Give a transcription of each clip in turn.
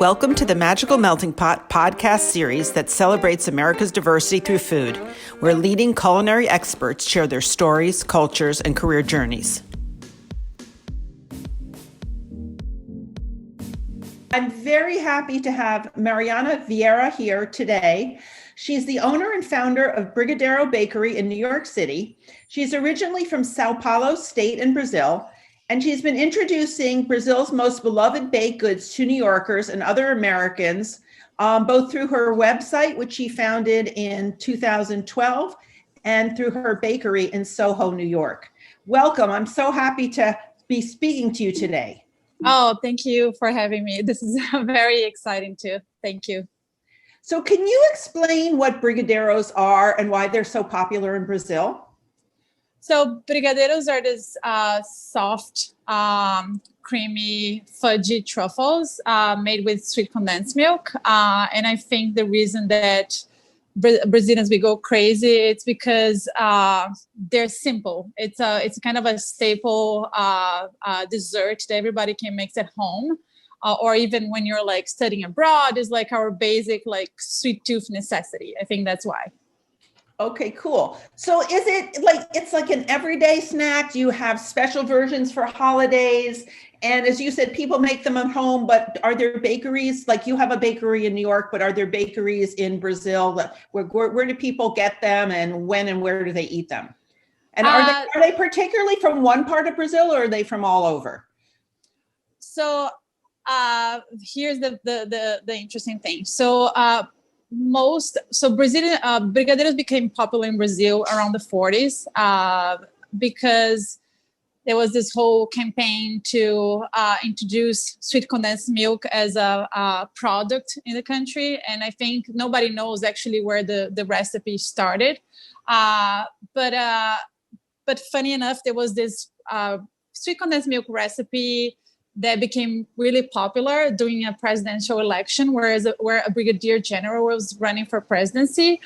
Welcome to the Magical Melting Pot podcast series that celebrates America's diversity through food, where leading culinary experts share their stories, cultures, and career journeys. I'm very happy to have Mariana Vieira here today. She's the owner and founder of Brigadeiro Bakery in New York City. She's originally from Sao Paulo State in Brazil, and she's been introducing Brazil's most beloved baked goods to New Yorkers and other Americans, both through her website, which she founded in 2012, and through her bakery in Soho, New York. Welcome. I'm so happy to be speaking to you today. Oh, thank you for having me. This is very exciting too. Thank you. So can you explain what Brigadeiros are and why they're so popular in Brazil? So Brigadeiros are this soft, creamy, fudgy truffles made with sweet condensed milk. And I think the reason that Brazilians, we go crazy, it's because they're simple. It's kind of a staple dessert that everybody can make at home. Or even when you're like studying abroad, is like our basic like sweet tooth necessity. I think that's why. Okay, cool. So is it like, it's like an everyday snack? Do you have special versions for holidays? And as you said, people make them at home, but are there bakeries, like you have a bakery in New York, but are there bakeries in Brazil? Where do people get them, and when and where do they eat them? And are they particularly from one part of Brazil, or are they from all over? So here's the interesting thing. So Brazilian brigadeiros became popular in Brazil around the 40s because there was this whole campaign to introduce sweet condensed milk as a product in the country, and I think nobody knows actually where the recipe started. But funny enough, there was this sweet condensed milk recipe that became really popular during a presidential election, where a brigadier general was running for presidency.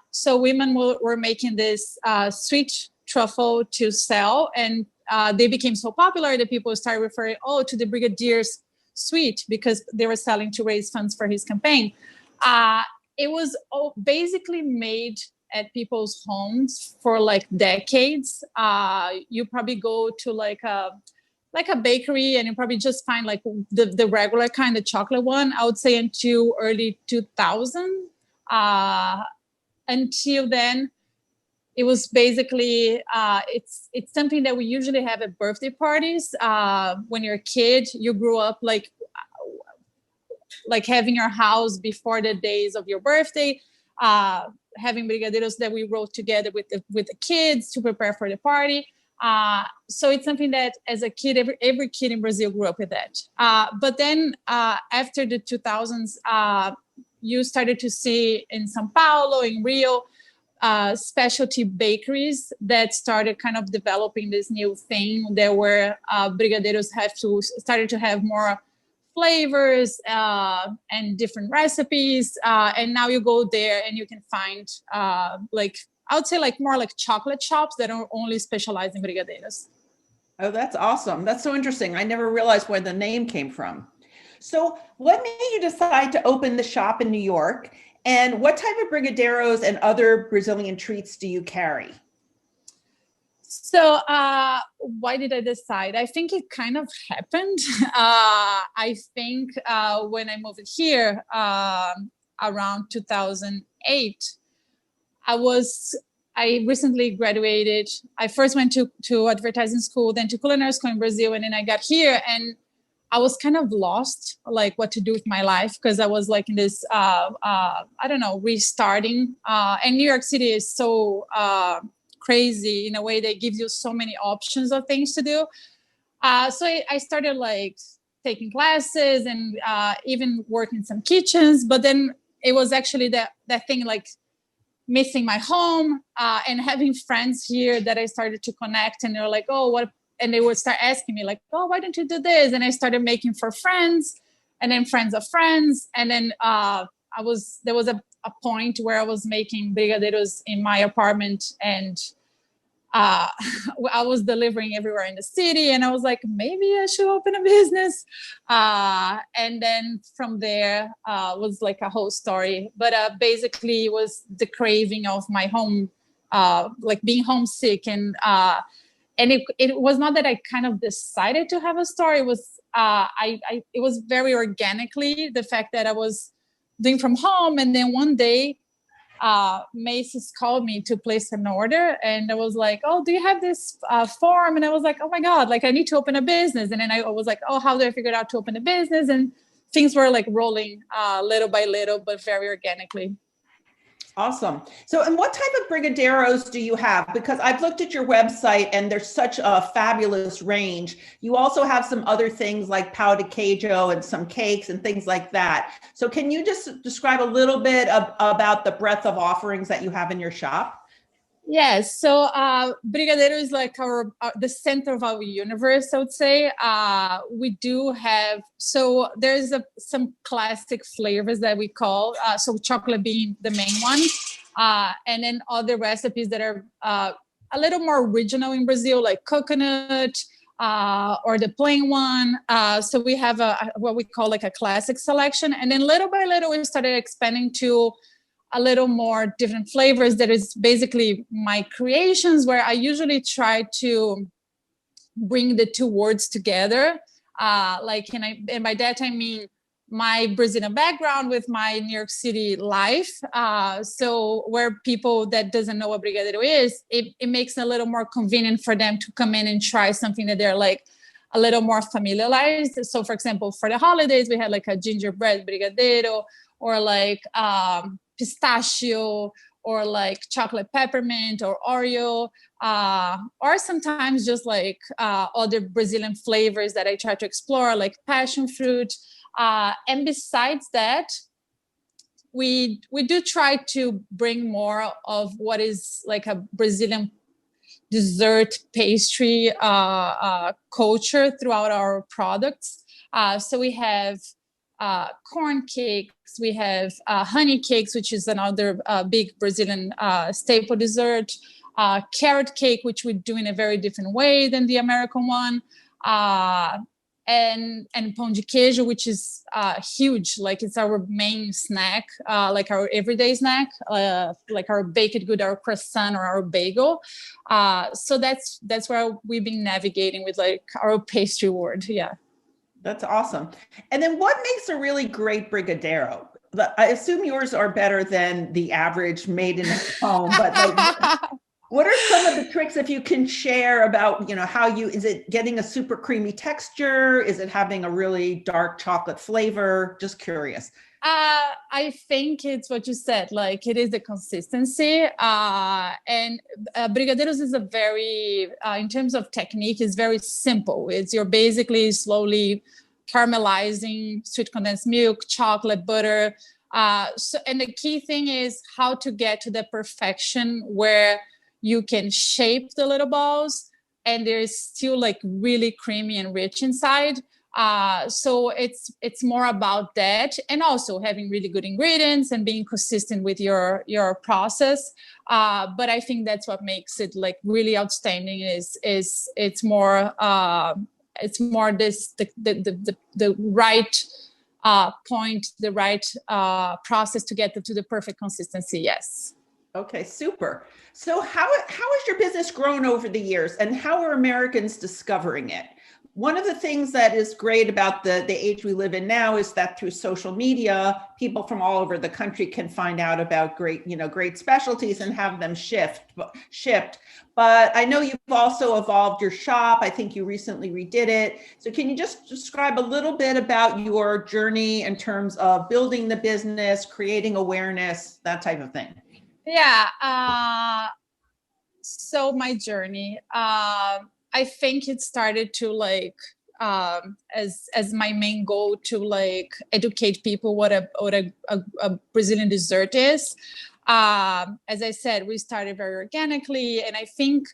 So women were making this sweet truffle to sell, and they became so popular that people started referring, to the brigadier's sweet, because they were selling to raise funds for his campaign. It was basically made at people's homes for like decades. You probably go to like a bakery and you probably just find like the regular kind of chocolate one, I would say until early 2000. Until then, it was basically, it's something that we usually have at birthday parties. When you're a kid, you grew up like having your house before the days of your birthday, having brigadeiros that we wrote together with the kids to prepare for the party. So it's something that as a kid, every kid in Brazil grew up with that. But then after the 2000s, you started to see in São Paulo, in Rio, specialty bakeries that started kind of developing this new thing that where brigadeiros started to have more flavors and different recipes. And now you go there and you can find I would say like more like chocolate shops that are only specialized in brigadeiros. Oh, that's awesome. That's so interesting. I never realized where the name came from. So what made you decide to open the shop in New York? And what type of brigadeiros and other Brazilian treats do you carry? So why did I decide? I think it kind of happened. I think when I moved here around 2008, I recently graduated. I first went to advertising school, then to culinary school in Brazil, and then I got here, and I was kind of lost, like what to do with my life, because I was like in this, restarting. And New York City is so crazy in a way that gives you so many options of things to do. So I started like taking classes and even working in some kitchens, but then it was actually that thing like missing my home and having friends here that I started to connect, and they're like, what? And they would start asking me like, why don't you do this? And I started making for friends, and then friends of friends. And then there was a point where I was making brigadeiros in my apartment, and I was delivering everywhere in the city, and I was like, maybe I should open a business. And then from there was like a whole story. But basically, it was the craving of my home, like being homesick, and it was not that I kind of decided to have a store. It was it was very organically, the fact that I was doing from home, and then one day Macy's called me to place an order, and I was like, oh, do you have this form? And I was like, oh my God, like I need to open a business. And then I was like, oh, how do I figure out to open a business? And things were like rolling little by little, but very organically. Awesome. So, and what type of brigadeiros do you have? Because I've looked at your website and there's such a fabulous range. You also have some other things like pão de queijo and some cakes and things like that. So can you just describe a little bit about the breadth of offerings that you have in your shop? Yes, so Brigadeiro is like the center of our universe, I would say. We do have, so there's some classic flavors that we call, so chocolate being the main one, and then other recipes that are a little more original in Brazil, like coconut, or the plain one. So we have what we call like a classic selection, and then little by little we started expanding to a little more different flavors. That is basically my creations, where I usually try to bring the two words together. And by that I mean my Brazilian background with my New York City life. So where people that doesn't know what brigadeiro is, it makes it a little more convenient for them to come in and try something that they're like a little more familiarized. So for example, for the holidays, we had like a gingerbread brigadeiro, or like pistachio, or like chocolate peppermint or Oreo, or sometimes just like other Brazilian flavors that I try to explore, like passion fruit. And besides that, we do try to bring more of what is like a Brazilian dessert pastry culture throughout our products. So we have corn cakes, we have honey cakes, which is another big Brazilian staple dessert, carrot cake, which we do in a very different way than the American one, and pão de queijo, which is huge, like it's our main snack, like our everyday snack, like our baked good, our croissant or our bagel. So that's where we've been navigating with like our pastry world. Yeah. That's awesome. And then what makes a really great brigadeiro? I assume yours are better than the average made in home, but like, what are some of the tricks, if you can share, about, is it getting a super creamy texture? Is it having a really dark chocolate flavor? Just curious. I think it's what you said, like it is the consistency. And Brigadeiros is a very, in terms of technique, is very simple. You're basically slowly caramelizing sweet condensed milk, chocolate, butter. And the key thing is how to get to the perfection where you can shape the little balls and they're still like really creamy and rich inside. So it's more about that, and also having really good ingredients and being consistent with your process. But I think that's what makes it like really outstanding. Is it's more this the right point, the right process to get to the perfect consistency. Yes. Okay, super. So how has your business grown over the years, and how are Americans discovering it? One of the things that is great about the age we live in now is that through social media, people from all over the country can find out about great specialties and have them shipped. But I know you've also evolved your shop. I think you recently redid it. So can you just describe a little bit about your journey in terms of building the business, creating awareness, that type of thing? Yeah. So my journey, I think it started to like as my main goal to like educate people what a Brazilian dessert is. As I said, we started very organically, and I think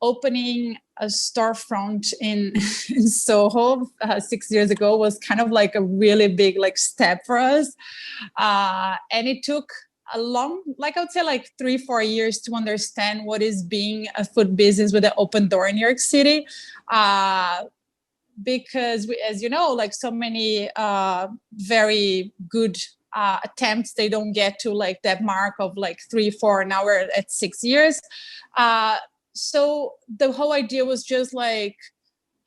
opening a storefront in Soho 6 years ago was kind of like a really big like step for us, and it took a long, like I would say like 3-4 years to understand what is being a food business with an open door in New York City. Because as you know, like so many very good attempts, they don't get to like that mark of like 3-4, now we're at 6 years. So the whole idea was just like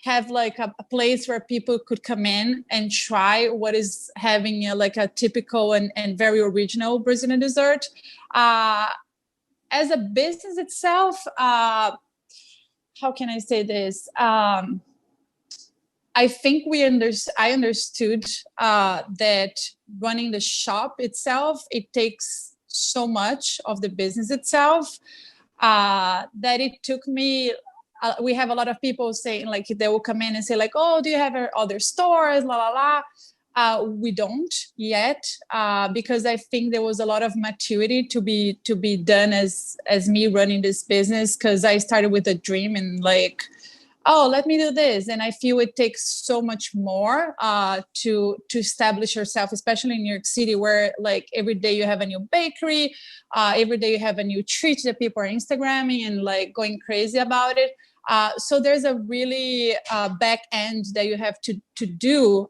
have like a place where people could come in and try what is having like a typical and very original Brazilian dessert. As a business itself, how can I say this? I think I understood that running the shop itself, it takes so much of the business itself that it took me. We have a lot of people saying like they will come in and say like, oh, do you have other stores? La la la. We don't yet because I think there was a lot of maturity to be done as me running this business, because I started with a dream and like, oh, let me do this. And I feel it takes so much more to establish yourself, especially in New York City, where like every day you have a new bakery, every day you have a new treat that people are Instagramming and like going crazy about it. So there's a really back end that you have to do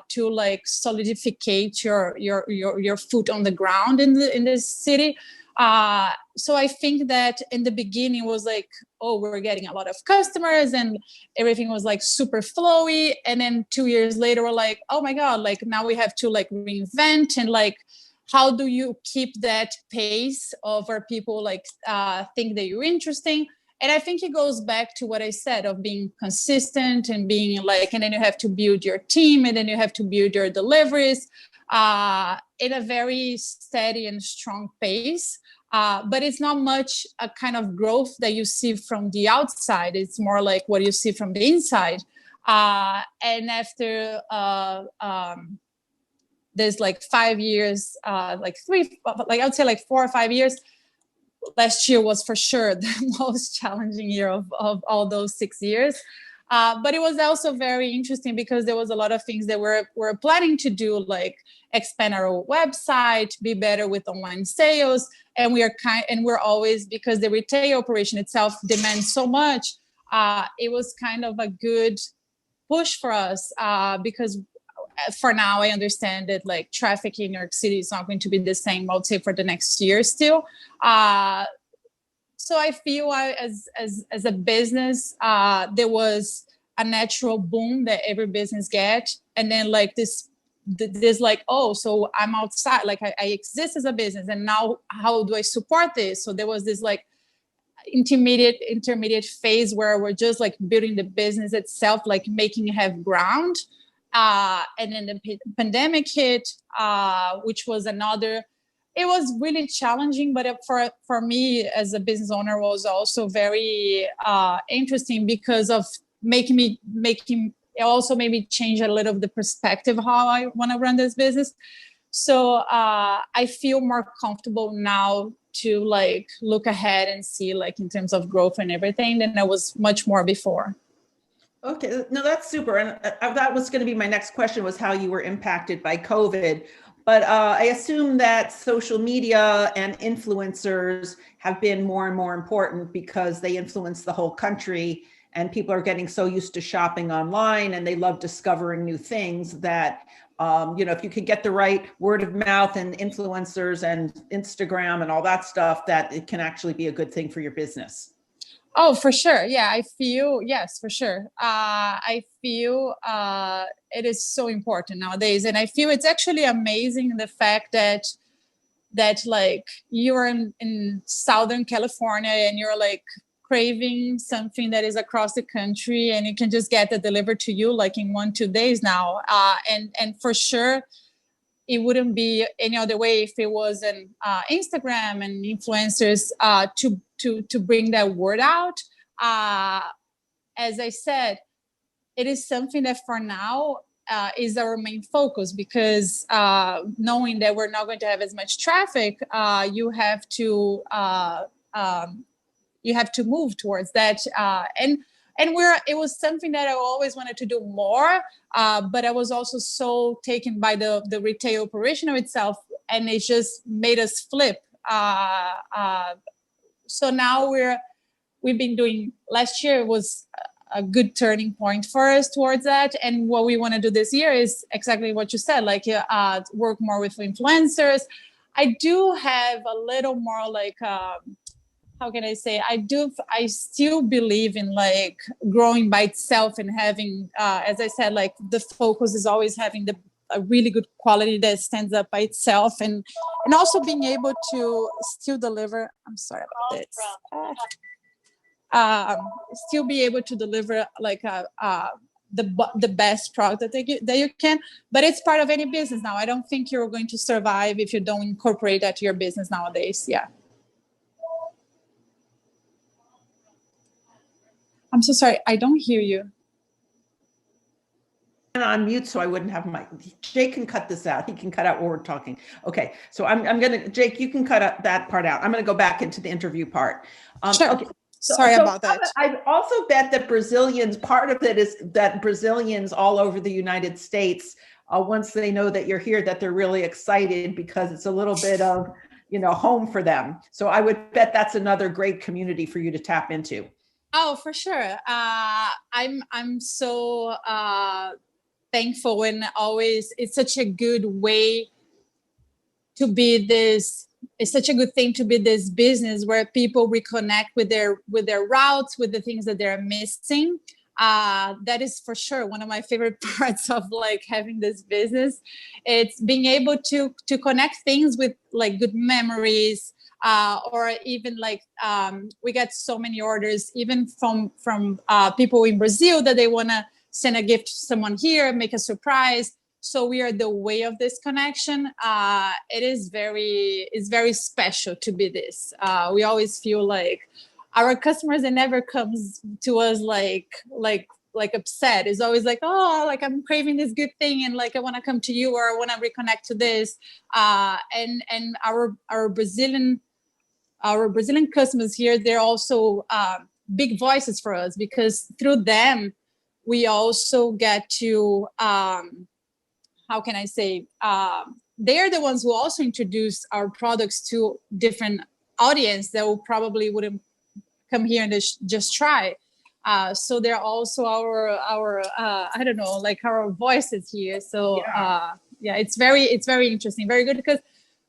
to like solidificate your foot on the ground in this city. So I think that in the beginning was like, oh, we're getting a lot of customers and everything was like super flowy. And then 2 years later, we're like, oh my God, like now we have to like reinvent, and like, how do you keep that pace of where people like think that you're interesting? And I think it goes back to what I said of being consistent and being like, and then you have to build your team, and then you have to build your deliveries in a very steady and strong pace. But it's not much a kind of growth that you see from the outside. It's more like what you see from the inside. And after there's like 5 years, like I would say like 4 or 5 years, last year was for sure the most challenging year of all those 6 years. But it was also very interesting because there was a lot of things that we're planning to do, like expand our website, be better with online sales. And we're always, because the retail operation itself demands so much, it was kind of a good push for us because for now, I understand that like traffic in New York City is not going to be the same, I would say, for the next year still. So I feel as a business, there was a natural boom that every business get, and then like this like, oh, so I'm outside, like I exist as a business, and now how do I support this? So there was this like intermediate phase where we're just like building the business itself, like making it have ground. And then the pandemic hit, which was another. It was really challenging, but for me as a business owner was also very interesting because of making it also made me change a little of the perspective of how I want to run this business. So I feel more comfortable now to like look ahead and see like in terms of growth and everything than I was much more before. Okay, no, that's super. And that was going to be my next question, was how you were impacted by COVID. But I assume that social media and influencers have been more and more important because they influence the whole country, and people are getting so used to shopping online and they love discovering new things that, if you could get the right word of mouth and influencers and Instagram and all that stuff, that it can actually be a good thing for your business. Oh, for sure. Yeah, I feel, yes, for sure. I feel it is so important nowadays. And I feel it's actually amazing the fact that like you're in Southern California and you're like craving something that is across the country and you can just get it delivered to you like in 1-2 days now. And for sure, it wouldn't be any other way if it wasn't Instagram and influencers to bring that word out. As I said, it is something that for now is our main focus, because knowing that we're not going to have as much traffic, you have to move towards that. It was something that I always wanted to do more, but I was also so taken by the retail operation itself and it just made us flip. So now we've been doing, last year was a good turning point for us towards that. And what we want to do this year is exactly what you said, like work more with influencers. I do have a little more like, how can I say, I still believe in like growing by itself and having, as I said, like the focus is always having a really good quality that stands up by itself, and also being able to still deliver. I'm sorry about this. Still be able to deliver like the best product that you can, but it's part of any business now. I don't think you're going to survive if you don't incorporate that to your business nowadays. Yeah. I'm so sorry, I don't hear you. On mute so I wouldn't have my, Jake can cut this out. He can cut out what we're talking. Okay, so I'm gonna, Jake, you can cut that part out. I'm gonna go back into the interview part. Sure. Okay. Sorry about that. I also bet that Brazilians, part of it is that Brazilians all over the United States, once they know that you're here, that they're really excited because it's a little bit of, home for them. So I would bet that's another great community for you to tap into. Oh, for sure. I'm so thankful, and always it's such a good way to be this. It's such a good thing to be this business where people reconnect with their routes, with the things that they're missing. That is for sure one of my favorite parts of like having this business. It's being able to connect things with like good memories. Or even like we get so many orders even from people in Brazil that they want to send a gift to someone here, make a surprise. So we are the way of this connection. It's very special to be this. We always feel like our customers, they never comes to us like upset. It's always like, oh, like I'm craving this good thing and like I want to come to you, or I want to reconnect to this. And our Brazilian customers here, they're also big voices for us, because through them, we also get to, how can I say, they're the ones who also introduce our products to different audience that probably wouldn't come here and just try. So they're also our I don't know, like our voices here. So yeah, it's very interesting, very good, because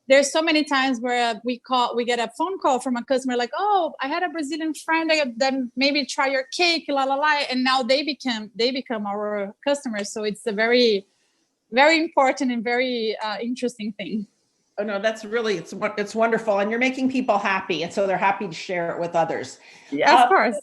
there's so many times where we get a phone call from a customer like, oh, I had a Brazilian friend that maybe try your cake, and now they become our customers. So it's a very, very important and very interesting thing. Oh no, that's really, it's wonderful. And you're making people happy. And so they're happy to share it with others. Yeah, of course.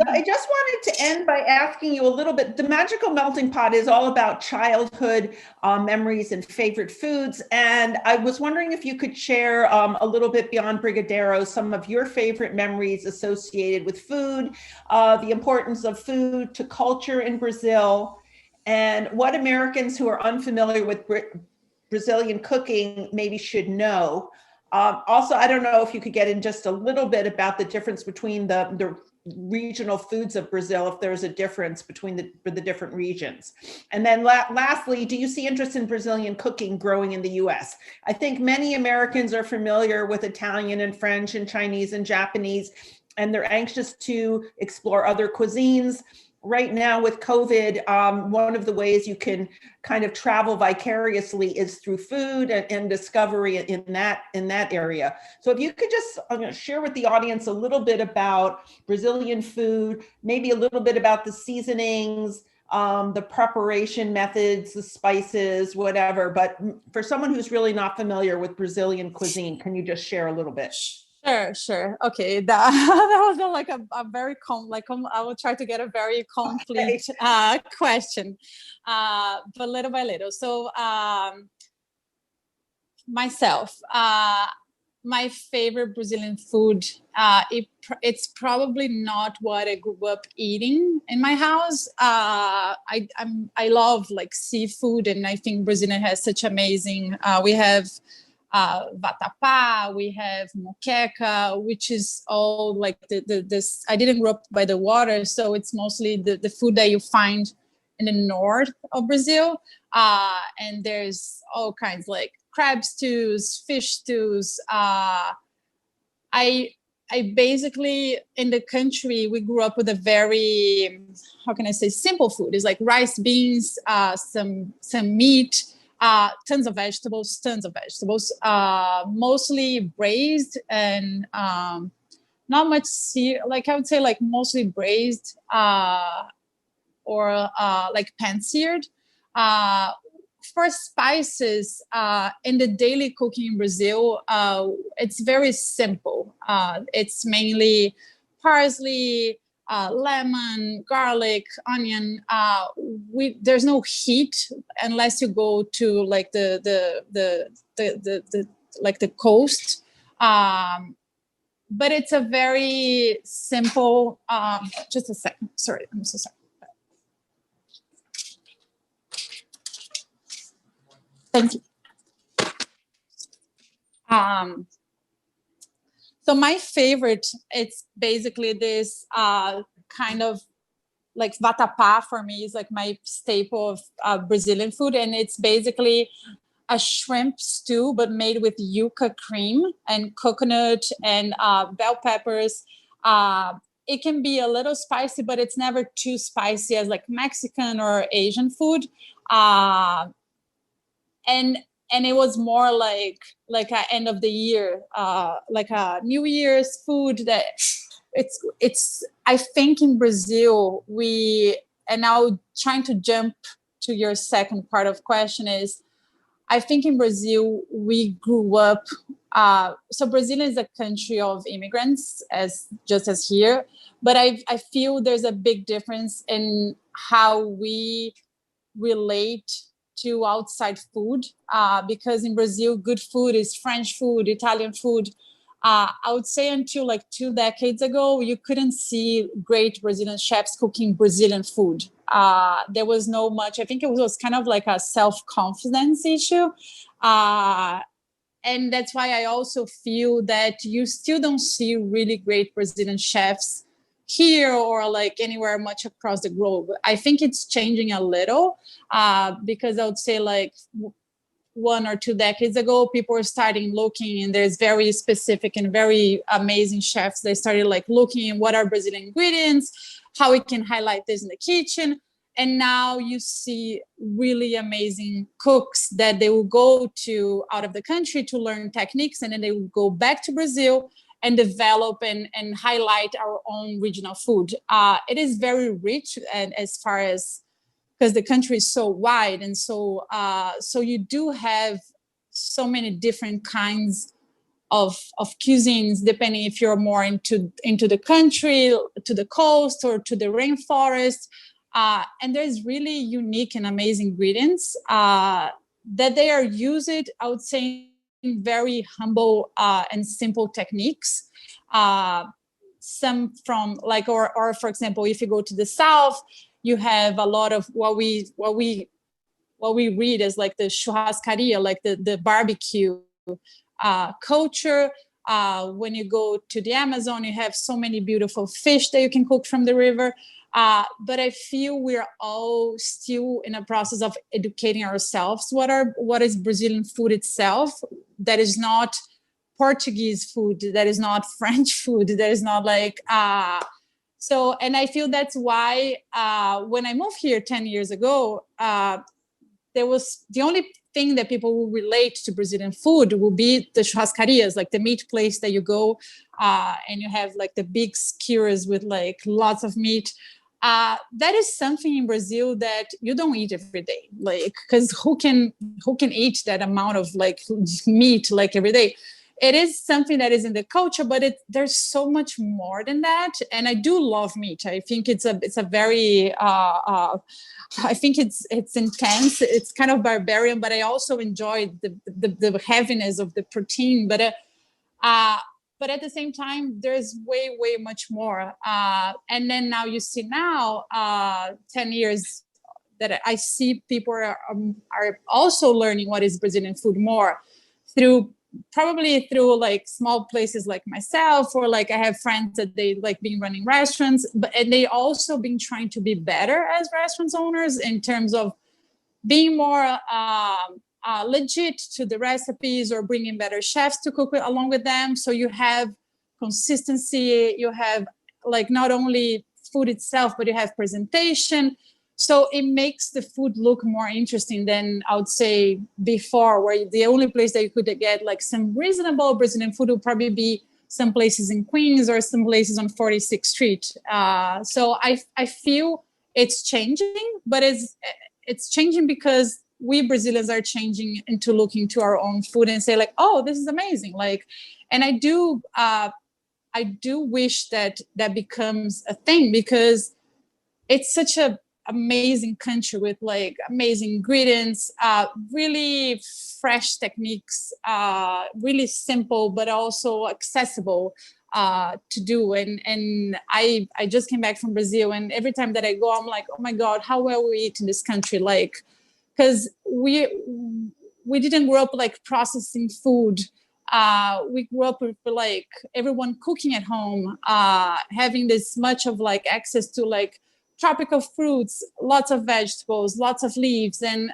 I just wanted to end by asking you a little bit. The Magical Melting Pot is all about childhood memories and favorite foods. And I was wondering if you could share a little bit beyond Brigadeiros, some of your favorite memories associated with food, the importance of food to culture in Brazil, and what Americans who are unfamiliar with Brazilian cooking maybe should know. Also, I don't know if you could get in just a little bit about the difference between the regional foods of Brazil, if there's a difference between the different regions. And then lastly, do you see interest in Brazilian cooking growing in the US? I think many Americans are familiar with Italian and French and Chinese and Japanese, and they're anxious to explore other cuisines. Right now with COVID, one of the ways you can kind of travel vicariously is through food and discovery in that area. So if you could just share with the audience a little bit about Brazilian food, maybe a little bit about the seasonings, the preparation methods, the spices, whatever. But for someone who's really not familiar with Brazilian cuisine, can you just share a little bit? Sure. Okay, that was like a very I will try to get a very complete question, but little by little. So myself, my favorite Brazilian food, it's probably not what I grew up eating in my house. I love like seafood, and I think Brazilian has such amazing. We have vatapá, we have moqueca, which is all like this. I didn't grow up by the water, so it's mostly the food that you find in the north of Brazil. And there's all kinds like crab stews, fish stews. I basically, in the country, we grew up with a very, how can I say, simple food. It's like rice, beans, some meat, tons of vegetables, mostly braised and not much like I would say like mostly braised or like pan-seared. For spices, in the daily cooking in Brazil, it's very simple. It's mainly parsley, lemon, garlic, onion. There's no heat unless you go to like the like the coast. But it's a very simple. Just a second. Sorry, I'm so sorry. Thank you. So my favorite, it's basically this kind of like vatapá for me is like my staple of Brazilian food. And it's basically a shrimp stew, but made with yuca cream and coconut and bell peppers. It can be a little spicy, but it's never too spicy as like Mexican or Asian food. And it was more like a end of the year, like a New Year's food that it's I think in Brazil and now trying to jump to your second part of question is, I think in Brazil we grew up, so Brazil is a country of immigrants just as here, but I feel there's a big difference in how we relate to outside food, because in Brazil, good food is French food, Italian food. I would say until like 2 decades ago, you couldn't see great Brazilian chefs cooking Brazilian food. There was no much, I think it was kind of like a self-confidence issue. And that's why I also feel that you still don't see really great Brazilian chefs here or like anywhere much across the globe. I think it's changing a little, because I would say like 1 or 2 decades ago, people were starting looking, and there's very specific and very amazing chefs. They started like looking at what are Brazilian ingredients, how we can highlight this in the kitchen. And now you see really amazing cooks that they will go to out of the country to learn techniques, and then they will go back to Brazil and develop and highlight our own regional food. It is very rich, and as far as, because the country is so wide, and so you do have so many different kinds of cuisines, depending if you're more into the country, to the coast, or to the rainforest. And there's really unique and amazing ingredients that they are used, I would say, very humble and simple techniques. Some from like, or for example, if you go to the South, you have a lot of what we read as like the churrascaria, like the barbecue culture. When you go to the Amazon, you have so many beautiful fish that you can cook from the river. But I feel we're all still in a process of educating ourselves. What is Brazilian food itself? That is not Portuguese food. That is not French food. That is not like so. And I feel that's why when I moved here 10 years ago, there was the only thing that people will relate to Brazilian food will be the churrascarias, like the meat place that you go and you have like the big skewers with like lots of meat. That is something in Brazil that you don't eat every day, like, because who can eat that amount of like meat like every day? It is something that is in the culture, but there's so much more than that. And I do love meat. I think it's a very I think it's intense. It's kind of barbarian, but I also enjoy the heaviness of the protein. But at the same time, there's way much more. And then now you see 10 years that I see people are also learning what is Brazilian food more probably through like small places like myself, or like I have friends that they like been running restaurants, and they also been trying to be better as restaurant owners in terms of being more legit to the recipes or bring in better chefs to cook along with them. So you have consistency, you have like not only food itself, but you have presentation. So it makes the food look more interesting than I would say before, where the only place that you could get like some reasonable Brazilian food would probably be some places in Queens or some places on 46th Street. So I feel it's changing, but it's changing because we Brazilians are changing into looking to our own food and say like, oh, this is amazing. Like, and I do wish that becomes a thing, because it's such a amazing country with like amazing ingredients, really fresh techniques, really simple but also accessible to do. And I just came back from Brazil, and every time that I go, I'm like, oh my God, how well we eat in this country. Like, because we didn't grow up like processing food. We grew up with like everyone cooking at home, having this much of like access to like tropical fruits, lots of vegetables, lots of leaves, and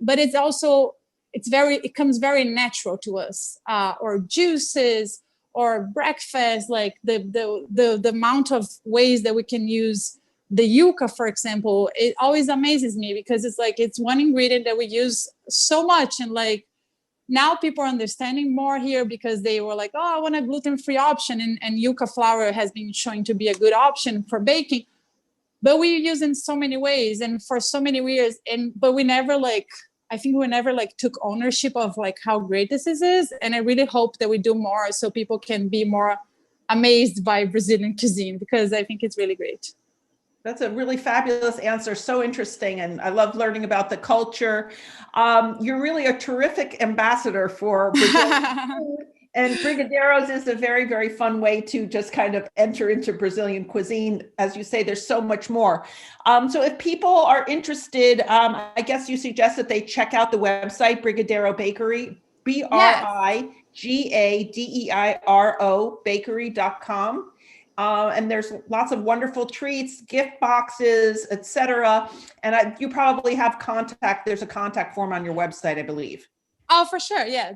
but it's also it comes very natural to us, or juices or breakfast, like the amount of ways that we can use the yuca, for example. It always amazes me because it's like it's one ingredient that we use so much, and like now people are understanding more here because they were like, oh, I want a gluten-free option, and yuca flour has been shown to be a good option for baking. But we use in so many ways and for so many years, but we never I think we never took ownership of like how great this is. And I really hope that we do more so people can be more amazed by Brazilian cuisine, because I think it's really great. That's a really fabulous answer. So interesting. And I love learning about the culture. You're really a terrific ambassador for Brazilian food. And Brigadeiros is a very, very fun way to just kind of enter into Brazilian cuisine. As you say, there's so much more. So if people are interested, I guess you suggest that they check out the website, Brigadeiro Bakery, BRIGADEIRO bakery.com. And there's lots of wonderful treats, gift boxes, etc. And you probably have there's a contact form on your website, I believe. Oh, for sure. Yeah,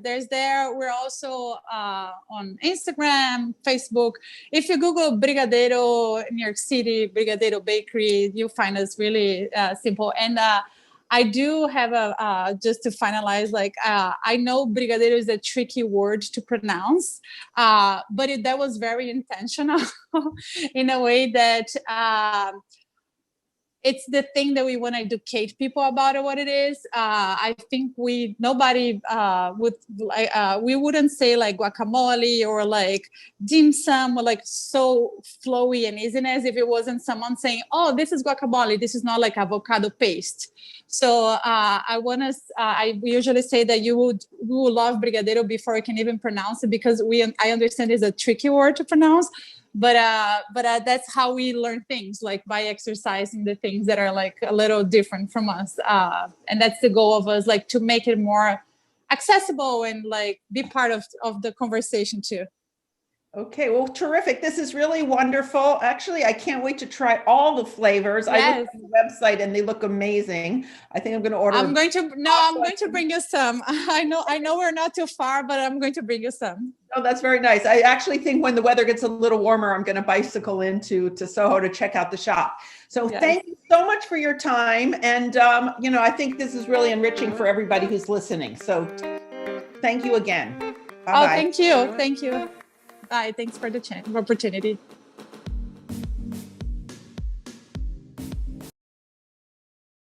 we're also on Instagram, Facebook. If you Google Brigadeiro New York City, Brigadeiro Bakery, you'll find us really simple. And I do have just to finalize, I know Brigadeiro is a tricky word to pronounce, but that was very intentional in a way that it's the thing that we want to educate people about what it is. I think we wouldn't say like guacamole or like dim sum or like so flowy and easy as if it wasn't someone saying, oh, this is guacamole, this is not like avocado paste. So I usually say that we will love Brigadeiro before we can even pronounce it, because I understand it's a tricky word to pronounce. But that's how we learn things, like by exercising the things that are like a little different from us. And that's the goal of us, like to make it more accessible and like be part of the conversation too. Okay, well, terrific. This is really wonderful. Actually, I can't wait to try all the flavors. Yes. I looked at the website and they look amazing. I think I'm going to order. I'm going to bring you some. I know we're not too far, but I'm going to bring you some. Oh, that's very nice. I actually think when the weather gets a little warmer, I'm going to bicycle into Soho to check out the shop. So yes. Thank you so much for your time. And, I think this is really enriching for everybody who's listening. So thank you again. Bye-bye. Oh, thank you. Thank you. Bye. Thanks for the opportunity.